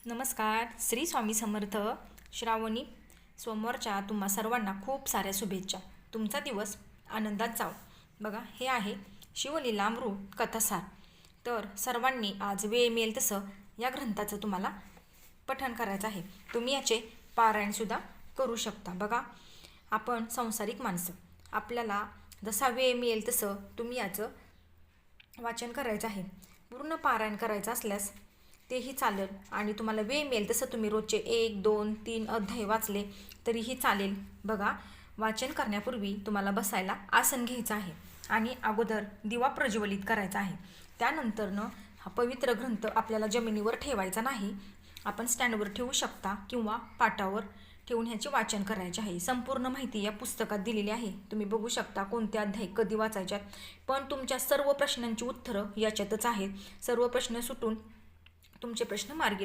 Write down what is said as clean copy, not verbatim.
नमस्कार. श्री स्वामी समर्थ. श्रावणी सोमवारच्या तुम्हा सर्वांना खूप साऱ्या शुभेच्छा. तुमचा दिवस आनंदात जाओ. बघा, हे आहे शिवलीलामृत कथासार. तर सर्वांनी आज वेळ मिळेल तसं या ग्रंथाचं तुम्हाला पठण करायचं आहे. तुम्ही याचे पारायणसुद्धा करू शकता. बघा, आपण संसारिक माणसं, आपल्याला जसा वेळ मिळेल तसं तुम्ही याचं वाचन करायचं आहे. पूर्ण पारायण करायचं असल्यास तेही चालेल आणि तुम्हाला वेळ मिळेल तसं तुम्ही रोजचे 1, 2, 3 अध्याय वाचले तरीही चालेल. बघा, वाचन करण्यापूर्वी तुम्हाला बसायला आसन घ्यायचं आहे आणि अगोदर दिवा प्रज्वलित करायचा आहे. त्यानंतरनं हा पवित्र ग्रंथ आपल्याला जमिनीवर ठेवायचा नाही. आपण स्टँडवर ठेवू शकता किंवा पाटावर ठेवून ह्याचे वाचन करायचे आहे. संपूर्ण माहिती या पुस्तकात दिलेली आहे. तुम्ही बघू शकता कोणते अध्याय कधी वाचायच्यात. पण तुमच्या सर्व प्रश्नांची उत्तरं याच्यातच आहेत. सर्व प्रश्न सुटून तुमचे प्रश्न मार्गी